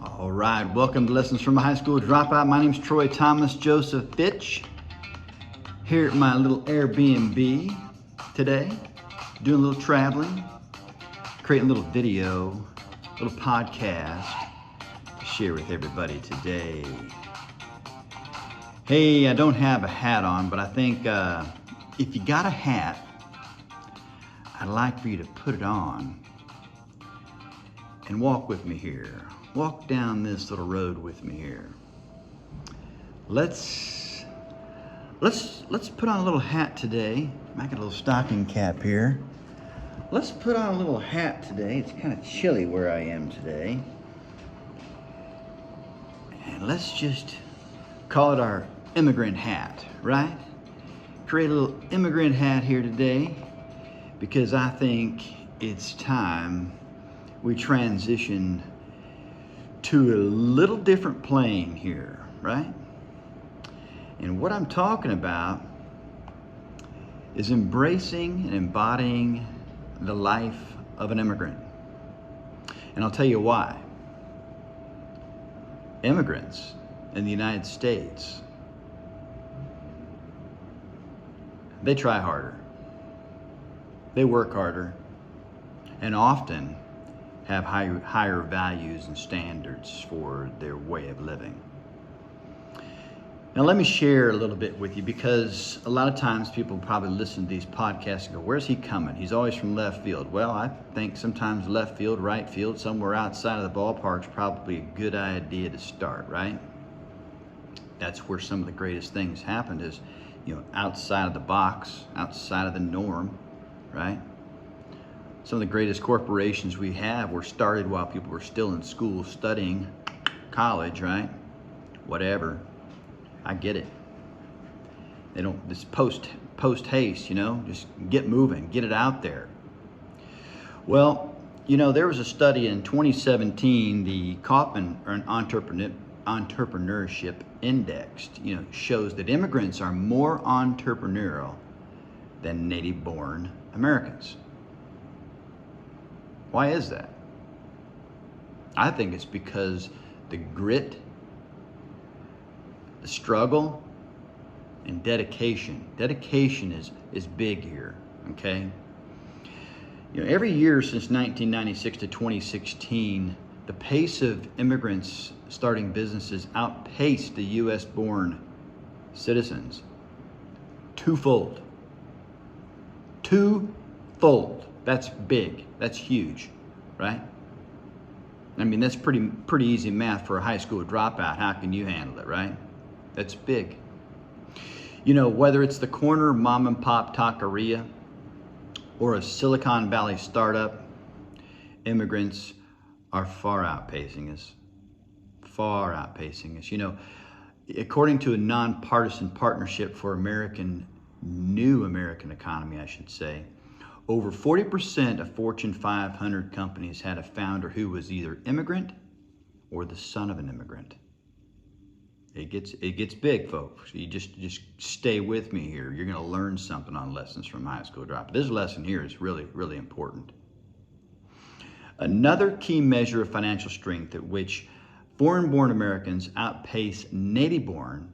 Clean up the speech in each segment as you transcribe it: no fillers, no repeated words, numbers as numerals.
All right, welcome to Lessons from a High School Dropout. My name's Troy Thomas Joseph Fitch, here at my little Air BnB today, doing a little traveling, creating a little video, a little podcast to share with everybody today. Hey, I don't have a hat on, but I think if you got a hat, I'd like for you to put it on and walk with me here. Walk down this little road with me here. Let's put on a little hat today. I got a little stocking cap here. Let's put on a little hat today. It's kind of chilly where I am today. And let's just call it our immigrant hat, right? Create a little immigrant hat here today because I think it's time we transition to a little different plane here, right? And what I'm talking about is embracing and embodying the life of an immigrant. And I'll tell you why. Immigrants in the United States, they try harder, they work harder, and often have higher values and standards for their way of living. Now let me share a little bit with you, because a lot of times people probably listen to these podcasts and go, where's he coming? He's always from left field. Well, I think sometimes left field, right field, somewhere outside of the ballpark is probably a good idea to start, right? That's where some of the greatest things happened, is, outside of the box, outside of the norm, right? Some of the greatest corporations we have were started while people were still in school studying, college, right? Whatever. I get it. They don't, this post haste, just get moving, get it out there. Well, there was a study in 2017, the Cuban Entrepreneurship Index, shows that immigrants are more entrepreneurial than native-born Americans. Why is that? I think it's because the grit, the struggle, and dedication. Dedication is big here, okay? Every year since 1996 to 2016, the pace of immigrants starting businesses outpaced the U.S.-born citizens twofold. Twofold. That's big. That's huge, right? I mean, that's pretty easy math for a high school dropout. How can you handle it, right? That's big. Whether it's the corner mom and pop taqueria or a Silicon Valley startup, immigrants are far outpacing us. Far outpacing us. According to a nonpartisan partnership for new American economy, I should say, over 40% of Fortune 500 companies had a founder who was either immigrant or the son of an immigrant. It gets big, folks. You just stay with me here. You're going to learn something on Lessons from High School Dropout. This lesson here is really, really important. Another key measure of financial strength at which foreign-born Americans outpace native-born,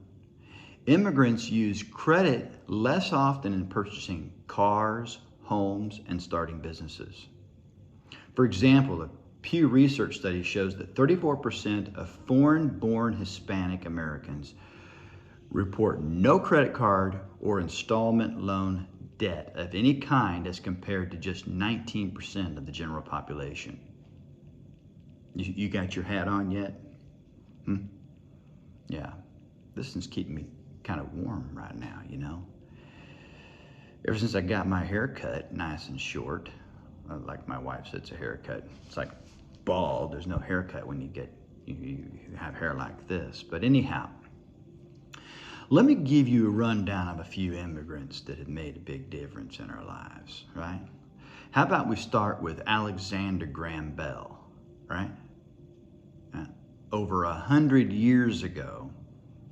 immigrants use credit less often in purchasing cars, homes, and starting businesses. For example, a Pew Research study shows that 34% of foreign-born Hispanic Americans report no credit card or installment loan debt of any kind, as compared to just 19% of the general population. You got your hat on yet? Yeah, this one's keeping me kind of warm right now, Ever since I got my hair cut nice and short, like my wife said, it's a haircut. It's like bald. There's no haircut when you have hair like this. But anyhow, let me give you a rundown of a few immigrants that have made a big difference in our lives, right? How about we start with Alexander Graham Bell, right? Over 100 years ago,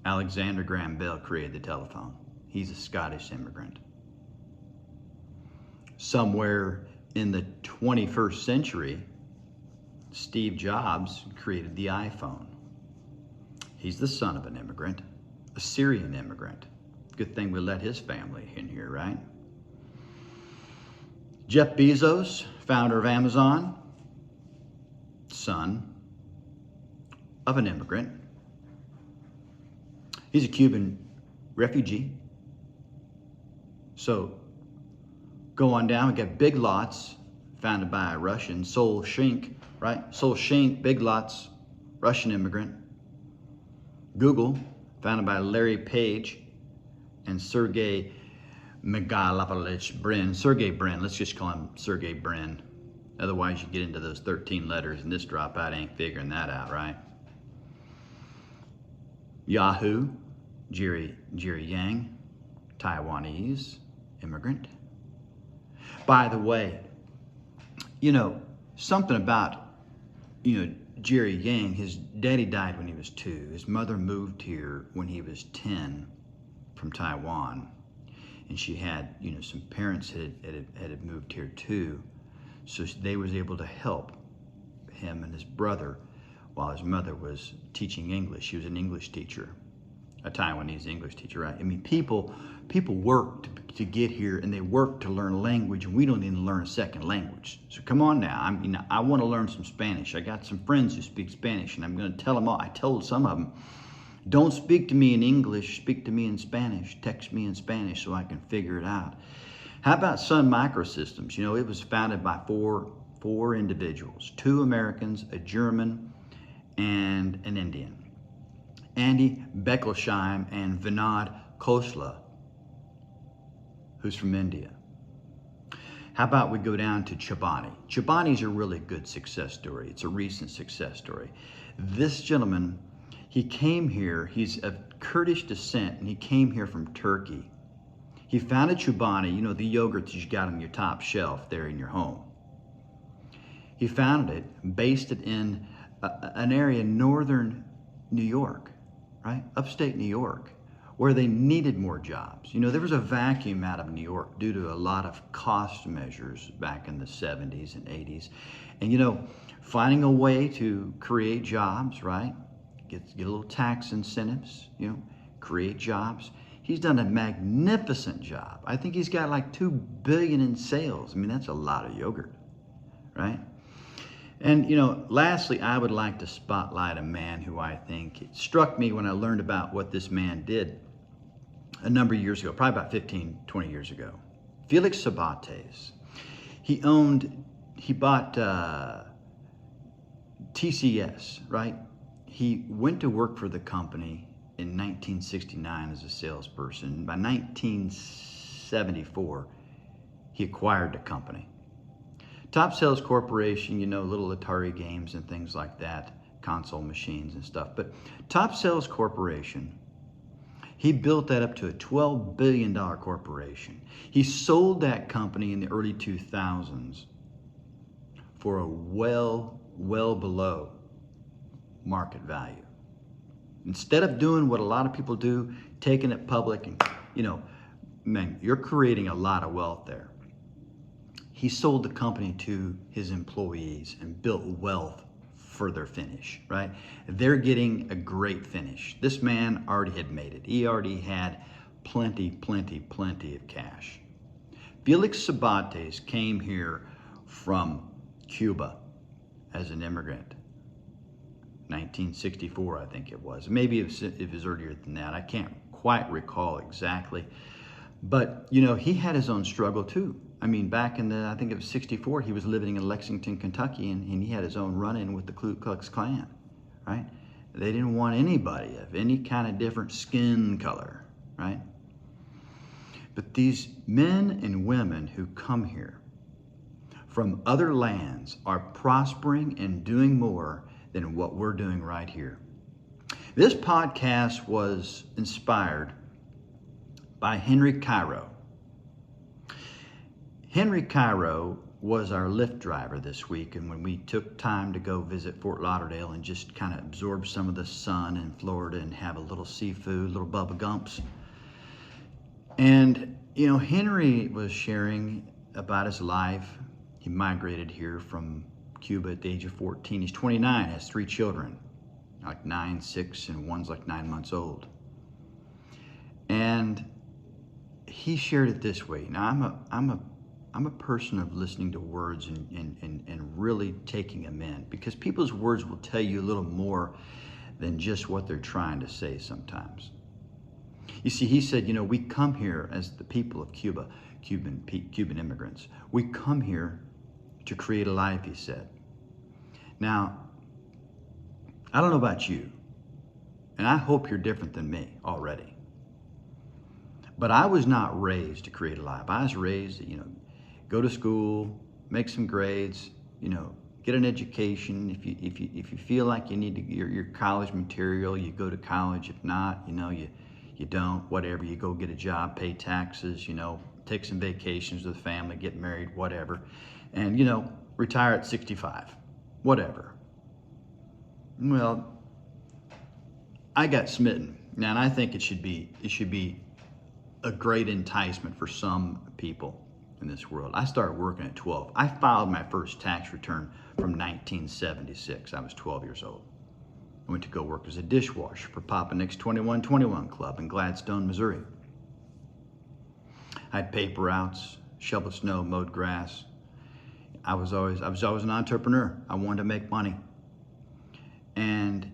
Alexander Graham Bell created the telephone. He's a Scottish immigrant. Somewhere in the 21st century, Steve Jobs created the iPhone. He's the son of an immigrant, a Syrian immigrant. Good thing we let his family in here, right? Jeff Bezos, founder of Amazon, son of an immigrant. He's a Cuban refugee. So go on down, we got Big Lots, founded by a Russian, Sol Shink, right? Sol Shink, Big Lots, Russian immigrant. Google, founded by Larry Page and Sergey Megalopolis Brin. Sergey Brin, let's just call him Sergey Brin. Otherwise you get into those 13 letters and this dropout ain't figuring that out, right? Yahoo, Jerry Yang, Taiwanese immigrant. By the way, you know, something about, Jerry Yang, his daddy died when he was 2. His mother moved here when he was 10 from Taiwan. And she had, some parents had moved here too. So they was able to help him and his brother while his mother was teaching English. She was an English teacher, a Taiwanese English teacher, right? I mean, people work to get here, and they work to learn language, and we don't even learn a second language. So come on now, I want to learn some Spanish. I got some friends who speak Spanish, and I'm going to tell them all. I told some of them, don't speak to me in English, speak to me in Spanish. Text me in Spanish so I can figure it out. How about Sun Microsystems? It was founded by four individuals, 2 Americans, a German, and an Indian. Andy Beckelsheim and Vinod Khosla, who's from India. How about we go down to Chobani? Chobani's a really good success story. It's a recent success story. This gentleman, he came here, he's of Kurdish descent, and he came here from Turkey. He founded Chobani, the yogurt that you got on your top shelf there in your home. He founded it, based it in an area in northern New York, right? Upstate New York, where they needed more jobs. There was a vacuum out of New York due to a lot of cost measures back in the 70s and 80s. And, finding a way to create jobs, right? Get a little tax incentives, create jobs. He's done a magnificent job. I think he's got like $2 billion in sales. That's a lot of yogurt, right? And, lastly, I would like to spotlight a man who I think it struck me when I learned about what this man did a number of years ago, probably about 15, 20 years ago. Felix Sabates. He bought TCS, right? He went to work for the company in 1969 as a salesperson. By 1974, he acquired the company. Top Sales Corporation, little Atari games and things like that, console machines and stuff. But Top Sales Corporation, he built that up to a $12 billion corporation. He sold that company in the early 2000s for a well below market value. Instead of doing what a lot of people do, taking it public and, man, you're creating a lot of wealth there. He sold the company to his employees and built wealth for their finish, right? They're getting a great finish. This man already had made it. He already had plenty of cash. Felix Sabates came here from Cuba as an immigrant. 1964, I think it was. Maybe it was earlier than that. I can't quite recall exactly. But, he had his own struggle too. Back in I think it was 64, he was living in Lexington, Kentucky, and he had his own run-in with the Ku Klux Klan, right? They didn't want anybody of any kind of different skin color, right? But these men and women who come here from other lands are prospering and doing more than what we're doing right here. This podcast was inspired by Henry Cairo. Henry Cairo was our Lyft driver this week, and when we took time to go visit Fort Lauderdale and just kind of absorb some of the sun in Florida and have a little seafood, little Bubba Gumps. And, Henry was sharing about his life. He migrated here from Cuba at the age of 14. He's 29, has 3 children, like 9, 6, and one's like 9 months old. And he shared it this way. Now, I'm a person of listening to words and really taking them in, because people's words will tell you a little more than just what they're trying to say sometimes. You see, he said, we come here as the people of Cuba, Cuban immigrants. We come here to create a life, he said. Now, I don't know about you, and I hope you're different than me already. But I was not raised to create a life. I was raised to, go to school, make some grades, get an education. If you feel like you need to your college material, you go to college. If not, you don't, whatever. You go get a job, pay taxes, take some vacations with the family, get married, whatever. And, retire at 65, whatever. Well, I got smitten. Now, and I think it should be a great enticement for some people in this world. I started working at 12. I filed my first tax return from 1976. I was 12 years old. I went to go work as a dishwasher for Papa Nick's 2121 Club in Gladstone, Missouri. I had paper routes, shoveled snow, mowed grass. I was always an entrepreneur. I wanted to make money. And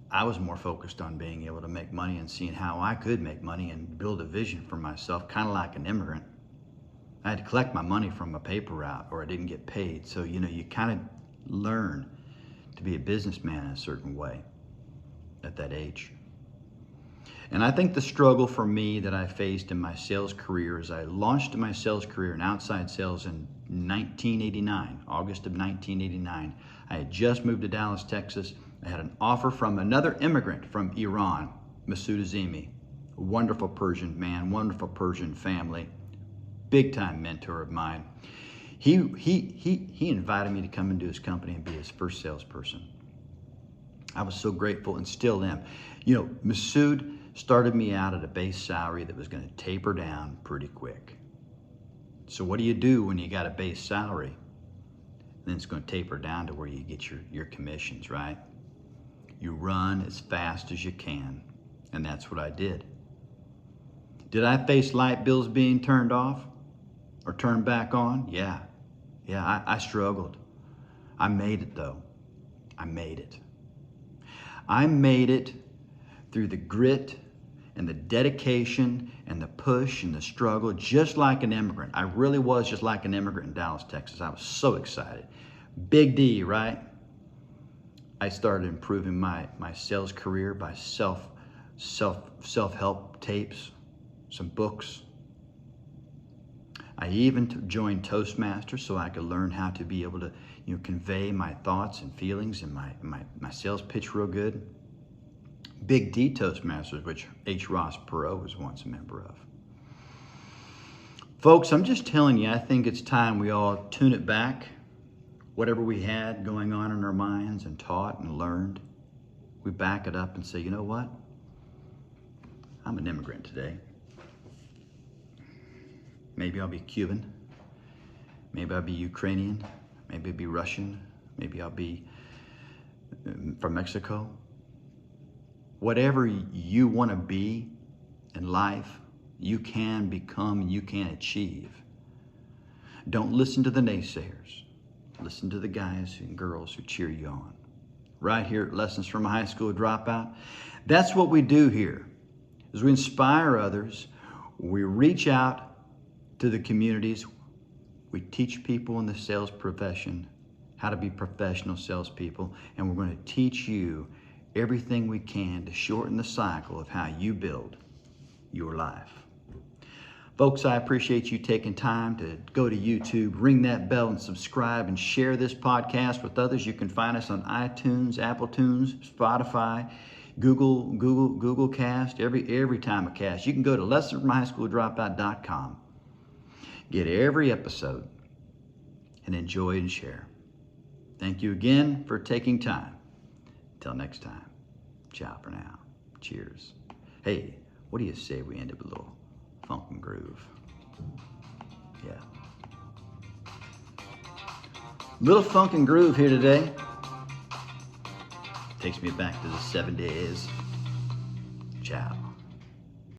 I was more focused on being able to make money and seeing how I could make money and build a vision for myself, kind of like an immigrant. I had to collect my money from a paper route or I didn't get paid. So, you kind of learn to be a businessman in a certain way at that age. And I think the struggle for me that I faced in my sales career is I launched my sales career in outside sales in 1989, August of 1989. I had just moved to Dallas, Texas. I had an offer from another immigrant from Iran, Masoud Azimi, a wonderful Persian man, wonderful Persian family, big time mentor of mine. He invited me to come into his company and be his first salesperson. I was so grateful and still am. Masoud started me out at a base salary that was going to taper down pretty quick. So what do you do when you got a base salary? Then it's going to taper down to where you get your commissions, right? You run as fast as you can. And that's what I did. Did I face light bills being turned off or turned back on? Yeah, I struggled. I made it though. I made it. I made it through the grit and the dedication and the push and the struggle, just like an immigrant. I really was just like an immigrant in Dallas, Texas. I was so excited. Big D, right? I started improving my sales career by self-help tapes, some books. I even joined Toastmasters so I could learn how to be able to convey my thoughts and feelings and my sales pitch real good. Big D Toastmasters, which H. Ross Perot was once a member of. Folks, I'm just telling you, I think it's time we all tune it back. Whatever we had going on in our minds and taught and learned, we back it up and say, you know what? I'm an immigrant today. Maybe I'll be Cuban. Maybe I'll be Ukrainian. Maybe I'll be Russian. Maybe I'll be from Mexico. Whatever you want to be in life, you can become and you can achieve. Don't listen to the naysayers. Listen to the guys and girls who cheer you on. Right here at Lessons from a High School Dropout. That's what we do here. As we inspire others, we reach out to the communities. We teach people in the sales profession how to be professional salespeople, and we're going to teach you everything we can to shorten the cycle of how you build your life. Folks, I appreciate you taking time to go to YouTube, ring that bell and subscribe and share this podcast with others. You can find us on iTunes, Apple Tunes, Spotify, Google Cast, every time a cast. You can go to lessonsfromhighschooldropout.com. Get every episode and enjoy and share. Thank you again for taking time. Until next time, ciao for now. Cheers. Hey, what do you say we end up with a little funk and groove? Yeah. Little funk and groove here today. Takes me back to the 70s. Ciao.